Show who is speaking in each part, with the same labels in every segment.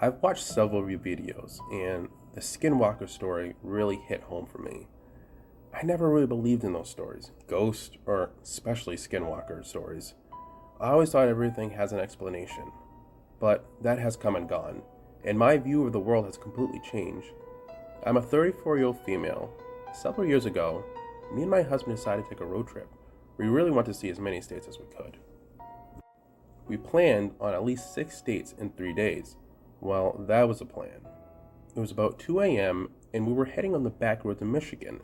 Speaker 1: I've watched several of your videos, and the Skinwalker story really hit home for me. I never really believed in those stories, ghost or especially Skinwalker stories. I always thought everything has an explanation, but that has come and gone, and my view of the world has completely changed. I'm a 34-year-old female. Several years ago, me and my husband decided to take a road trip. We really wanted to see as many states as we could. We planned on at least 6 states in 3 days. Well, that was the plan. It was about 2 a.m., and we were heading on the back road to Michigan.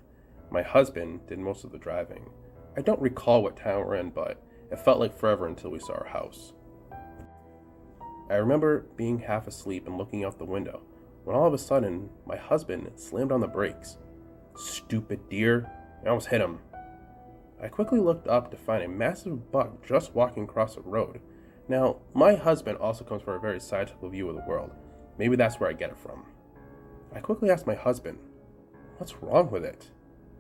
Speaker 1: My husband did most of the driving. I don't recall what town we're in, but it felt like forever until we saw our house. I remember being half asleep and looking out the window, when all of a sudden, my husband slammed on the brakes. Stupid deer, I almost hit him. I quickly looked up to find a massive buck just walking across the road. Now, my husband also comes from a very scientific view of the world. Maybe that's where I get it from. I quickly asked my husband, "What's wrong with it?"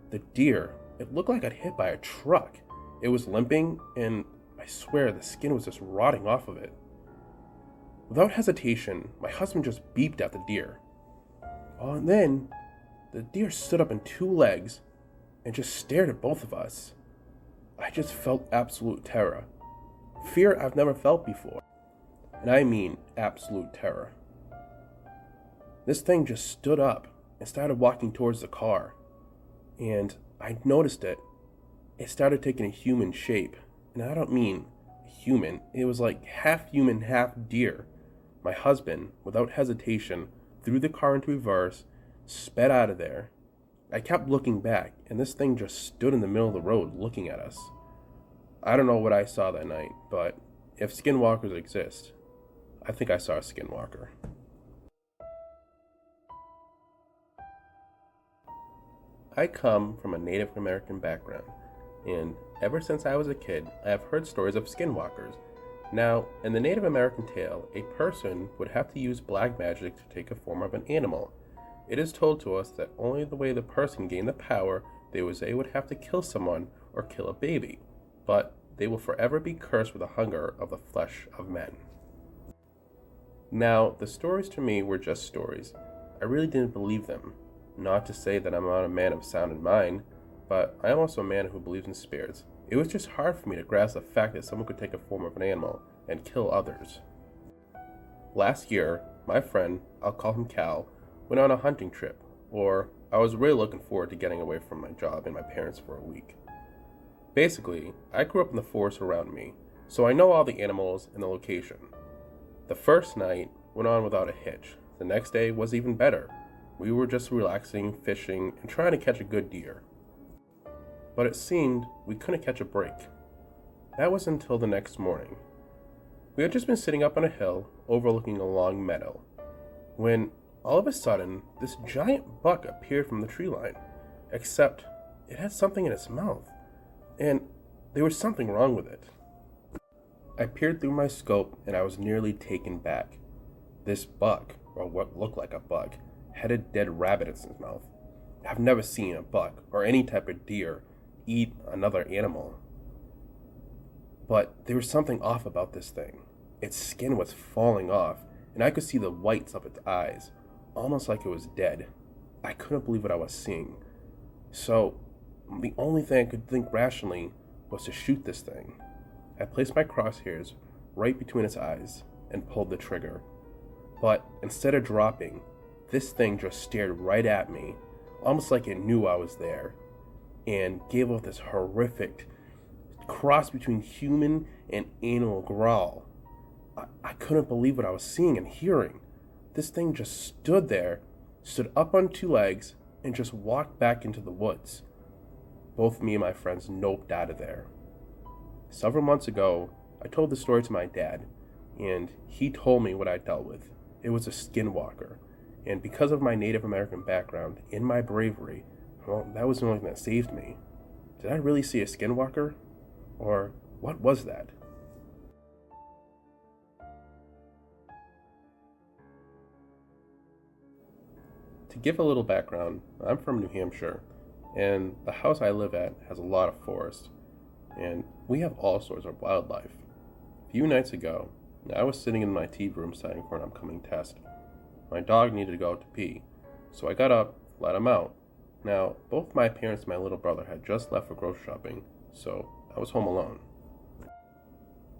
Speaker 1: The deer, it looked like I'd hit by a truck. It was limping, and I swear the skin was just rotting off of it. Without hesitation, my husband just beeped at the deer. Oh, and then the deer stood up on 2 legs and just stared at both of us. I just felt absolute terror. Fear I've never felt before. And I mean absolute terror. This thing just stood up and started walking towards the car. And I noticed it. It started taking a human shape. And I don't mean human. It was like half human, half deer. My husband, without hesitation, threw the car into reverse, sped out of there. I kept looking back, and this thing just stood in the middle of the road looking at us. I don't know what I saw that night, but if skinwalkers exist, I think I saw a skinwalker. I come from a Native American background, and ever since I was a kid, I have heard stories of skinwalkers. Now, in the Native American tale, a person would have to use black magic to take a form of an animal. It is told to us that only the way the person gained the power, they would have to kill someone or kill a baby, but they will forever be cursed with the hunger of the flesh of men. Now, the stories to me were just stories. I really didn't believe them. Not to say that I'm not a man of sound mind, but I am also a man who believes in spirits. It was just hard for me to grasp the fact that someone could take a form of an animal and kill others. Last year, my friend, I'll call him Cal, went on a hunting trip, or I was really looking forward to getting away from my job and my parents for a week. Basically, I grew up in the forest around me, so I know all the animals and the location. The first night went on without a hitch. The next day was even better. We were just relaxing, fishing, and trying to catch a good deer. But it seemed we couldn't catch a break. That was until the next morning. We had just been sitting up on a hill overlooking a long meadow, when all of a sudden this giant buck appeared from the tree line, except it had something in its mouth, and there was something wrong with it. I peered through my scope and I was nearly taken back. This buck, or what looked like a buck, had a dead rabbit in its mouth. I've never seen a buck or any type of deer eat another animal. But there was something off about this thing. Its skin was falling off, and I could see the whites of its eyes, almost like it was dead. I couldn't believe what I was seeing. So, the only thing I could think rationally was to shoot this thing. I placed my crosshairs right between its eyes and pulled the trigger. But instead of dropping, this thing just stared right at me, almost like it knew I was there, and gave off this horrific cross between human and animal growl. I couldn't believe what I was seeing and hearing. This thing just stood there, stood up on 2 legs, and just walked back into the woods. Both me and my friends noped out of there. Several months ago, I told the story to my dad, and he told me what I dealt with. It was a skinwalker, and because of my Native American background and my bravery, well, that was the only thing that saved me. Did I really see a skinwalker? Or what was that? To give a little background, I'm from New Hampshire, and the house I live at has a lot of forest, and we have all sorts of wildlife. A few nights ago, I was sitting in my tea room studying for an upcoming test, My dog needed to go out to pee, so I got up, let him out. Now, both my parents and my little brother had just left for grocery shopping, so I was home alone.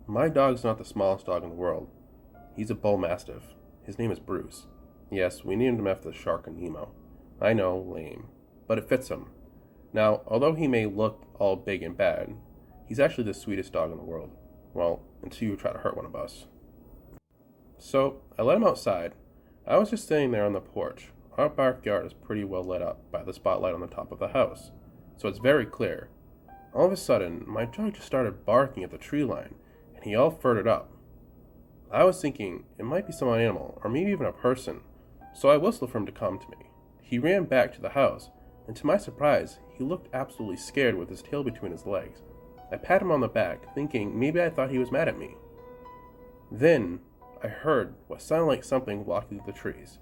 Speaker 1: My dog's not the smallest dog in the world. He's a bull mastiff. His name is Bruce. Yes, we named him after the shark in Nemo. I know, lame, but it fits him. Now, although he may look all big and bad, he's actually the sweetest dog in the world. Well, until you try to hurt one of us. So, I let him outside. I was just sitting there on the porch. Our backyard is pretty well lit up by the spotlight on the top of the house, so it's very clear. All of a sudden, my dog just started barking at the tree line, and he all furred up. I was thinking it might be some animal, or maybe even a person, so I whistled for him to come to me. He ran back to the house, and to my surprise, he looked absolutely scared with his tail between his legs. I patted him on the back, thinking maybe I thought he was mad at me. Then, I heard what sounded like something walking through the trees.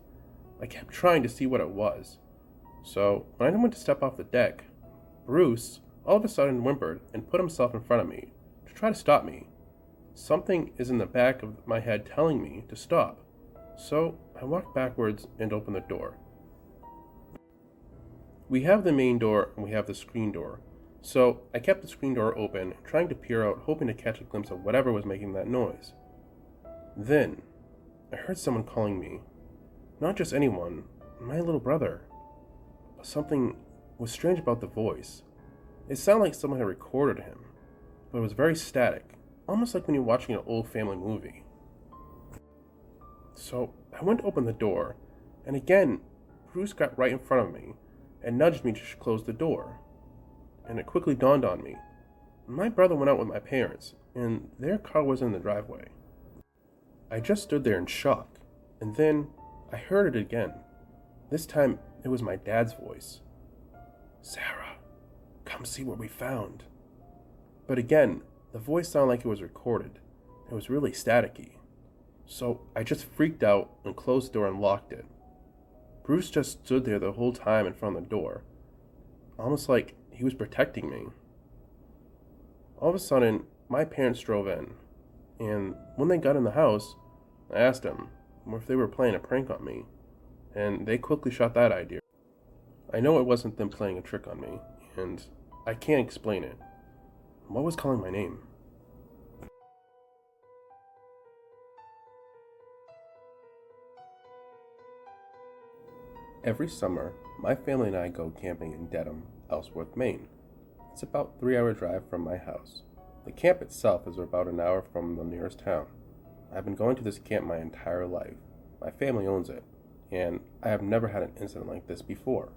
Speaker 1: I kept trying to see what it was. So, when I went to step off the deck, Bruce all of a sudden whimpered and put himself in front of me to try to stop me. Something is in the back of my head telling me to stop. So, I walked backwards and opened the door. We have the main door and we have the screen door. So, I kept the screen door open, trying to peer out, hoping to catch a glimpse of whatever was making that noise. Then, I heard someone calling me. Not just anyone, my little brother. But something was strange about the voice. It sounded like someone had recorded him, but it was very static, almost like when you're watching an old family movie. So, I went to open the door, and again, Bruce got right in front of me and nudged me to close the door. And it quickly dawned on me. My brother went out with my parents, and their car was in the driveway. I just stood there in shock, and then I heard it again. This time, it was my dad's voice. "Sarah, come see what we found." But again, the voice sounded like it was recorded. It was really staticky. So I just freaked out and closed the door and locked it. Bruce just stood there the whole time in front of the door, almost like he was protecting me. All of a sudden, my parents drove in, and when they got in the house, I asked them if they were playing a prank on me, and they quickly shot that idea. I know it wasn't them playing a trick on me, and I can't explain it. What was calling my name? Every summer, my family and I go camping in Dedham, Ellsworth, Maine. It's about a 3-hour drive from my house. The camp itself is about an hour from the nearest town. I've been going to this camp my entire life. My family owns it, and I have never had an incident like this before.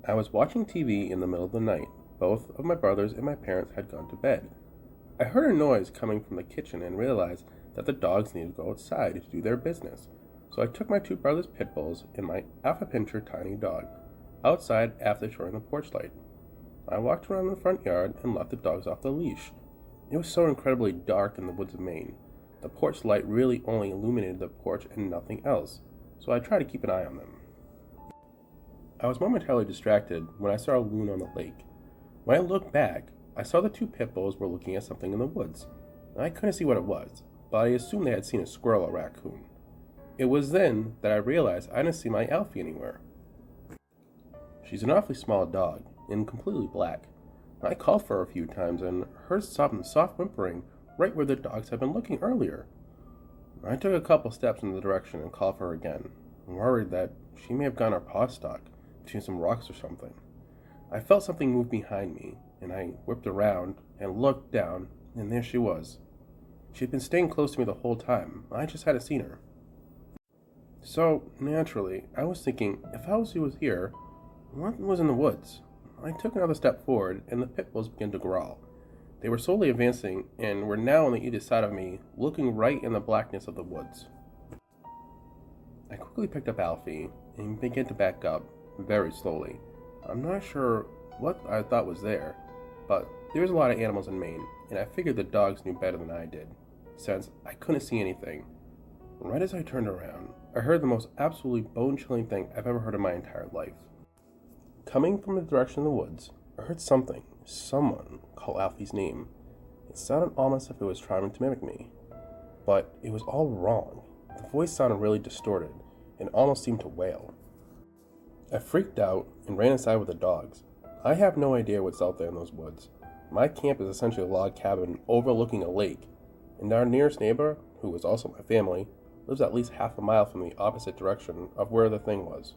Speaker 1: I was watching TV in the middle of the night. Both of my brothers and my parents had gone to bed. I heard a noise coming from the kitchen and realized that the dogs needed to go outside to do their business. So I took my 2 brothers' pit bulls and my alpha pincher tiny dog outside after turning the porch light. I walked around the front yard and let the dogs off the leash. It was so incredibly dark in the woods of Maine. The porch light really only illuminated the porch and nothing else, so I tried to keep an eye on them. I was momentarily distracted when I saw a loon on the lake. When I looked back, I saw the 2 pit bulls were looking at something in the woods. I couldn't see what it was, but I assumed they had seen a squirrel or raccoon. It was then that I realized I didn't see my Alfie anywhere. She's an awfully small dog, and completely black. I called for her a few times and heard some soft whimpering right where the dogs had been looking earlier. I took a couple steps in the direction and called for her again, worried that she may have gone her paw stuck between some rocks or something. I felt something move behind me, and I whipped around and looked down, and there she was. She had been staying close to me the whole time. I just hadn't seen her. So, naturally, I was thinking, if Elsie was here, what was in the woods? I took another step forward, and the pit bulls began to growl. They were slowly advancing, and were now on the either side of me, looking right in the blackness of the woods. I quickly picked up Alfie, and began to back up, very slowly. I'm not sure what I thought was there, but there's a lot of animals in Maine, and I figured the dogs knew better than I did, since I couldn't see anything. Right as I turned around, I heard the most absolutely bone-chilling thing I've ever heard in my entire life. Coming from the direction of the woods, I heard someone call Alfie's name. It sounded almost as if it was trying to mimic me. But it was all wrong. The voice sounded really distorted and almost seemed to wail. I freaked out and ran inside with the dogs. I have no idea what's out there in those woods. My camp is essentially a log cabin overlooking a lake, and our nearest neighbor, who is also my family, lives at least half a mile from the opposite direction of where the thing was.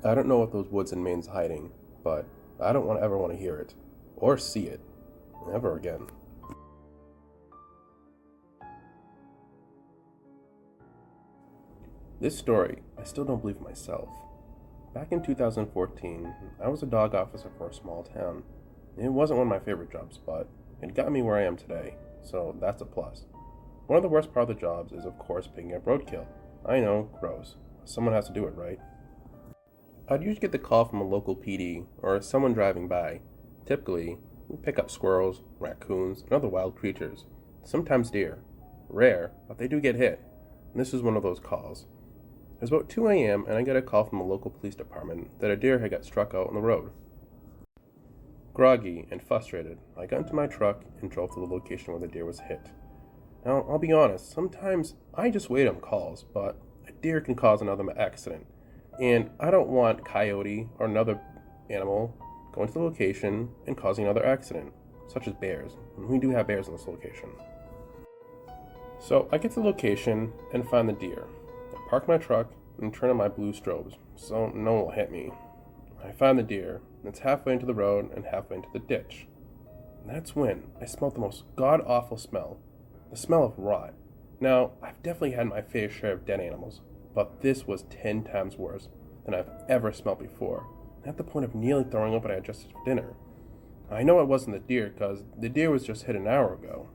Speaker 1: I don't know what those woods in Maine's hiding, but I don't ever want to hear it, or see it, ever again. This story, I still don't believe myself. Back in 2014, I was a dog officer for a small town. It wasn't one of my favorite jobs, but it got me where I am today, so that's a plus. One of the worst part of the jobs is, of course, picking up roadkill. I know, gross. Someone has to do it, right? I'd usually get the call from a local PD or someone driving by. Typically, we pick up squirrels, raccoons, and other wild creatures. Sometimes deer. Rare, but they do get hit. And this was one of those calls. It was about 2 a.m. and I got a call from the local police department that a deer had got struck out on the road. Groggy and frustrated, I got into my truck and drove to the location where the deer was hit. Now, I'll be honest, sometimes I just wait on calls, but a deer can cause another accident. And I don't want coyote or another animal going to the location and causing another accident, such as bears. And we do have bears in this location. So I get to the location and find the deer. I park my truck and turn on my blue strobes so no one will hit me. I find the deer, and it's halfway into the road and halfway into the ditch. And that's when I smelled the most god-awful smell, the smell of rot. Now, I've definitely had my fair share of dead animals, but this was 10 times worse than I've ever smelled before, and at the point of nearly throwing up what I had just for dinner. I know it wasn't the deer, because the deer was just hit an hour ago.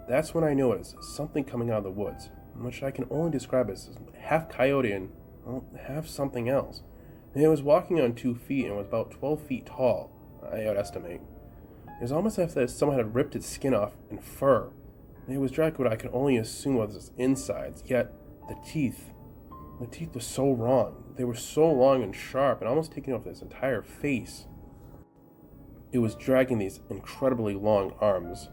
Speaker 1: That's when I noticed something coming out of the woods, which I can only describe as half coyote and, well, half something else. And it was walking on 2 feet and was about 12 feet tall, I would estimate. It was almost as if someone had ripped its skin off and fur. And it was dragging what I could only assume was its insides, yet the teeth were so wrong. They were so long and sharp and almost taking off its entire face. It was dragging these incredibly long arms.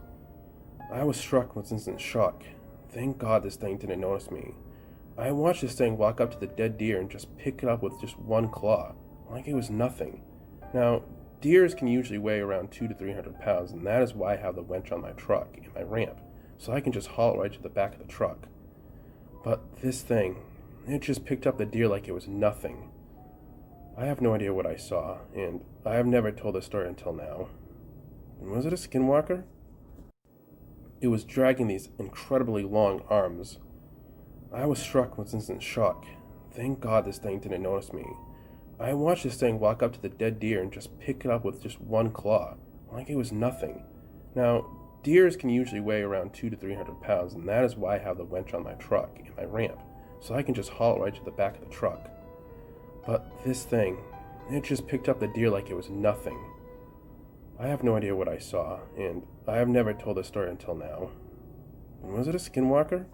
Speaker 1: I was struck with instant shock. Thank God this thing didn't notice me. I watched this thing walk up to the dead deer and just pick it up with just one claw, like it was nothing. Now, deers can usually weigh around 200 to 300 pounds, and that is why I have the winch on my truck and my ramp, so I can just haul it right to the back of the truck. But this thing, it just picked up the deer like it was nothing. I have no idea what I saw, and I have never told this story until now. Was it a Skinwalker? It was dragging these incredibly long arms. I was struck with instant shock. Thank God this thing didn't notice me. I watched this thing walk up to the dead deer and just pick it up with just one claw, like it was nothing. Now, deers can usually weigh around 200 to 300 pounds, and that is why I have the winch on my truck and my ramp, so I can just haul it right to the back of the truck. But this thing, it just picked up the deer like it was nothing. I have no idea what I saw, and I have never told this story until now. Was it a Skinwalker?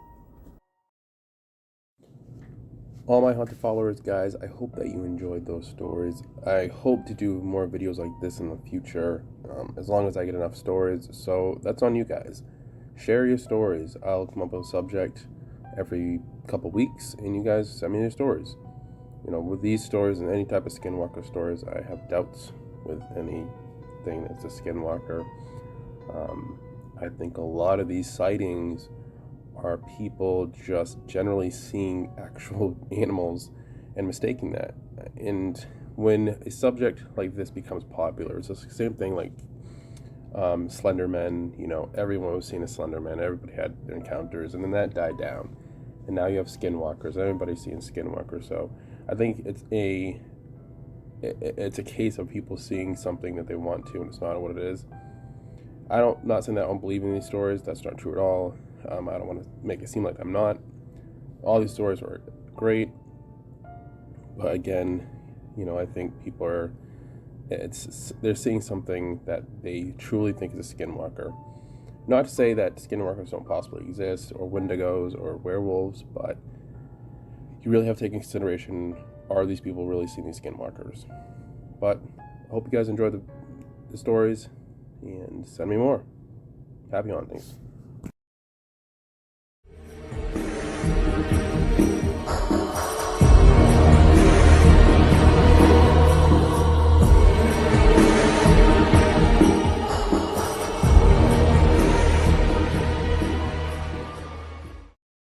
Speaker 1: All my hunter followers, guys, I hope that you enjoyed those stories. I hope to do more videos like this in the future, as long as I get enough stories, so that's on you guys. Share your stories. I'll come up with a subject every couple weeks, and you guys send me your stories. You know, with these stories and any type of Skinwalker stories, I have doubts with anything that's a Skinwalker. I think a lot of these sightings are people just generally seeing actual animals and mistaking that. And when a subject like this becomes popular, it's the same thing like Slender Men. You know, everyone was seeing a Slender Man, everybody had encounters, and then that died down. And now you have Skinwalkers, everybody's seeing Skinwalkers. So I think it's a case of people seeing something that they want to, and it's not what it is. Not saying that I don't believe in these stories. That's not true at all. I don't want to make it seem like I'm not. All these stories were great, but again, you know, I think people are, they're seeing something that they truly think is a Skinwalker. Not to say that Skinwalkers don't possibly exist, or Wendigos, or werewolves, but you really have to take into consideration, are these people really seeing these Skinwalkers? But I hope you guys enjoyed the stories, and send me more. Happy hunting.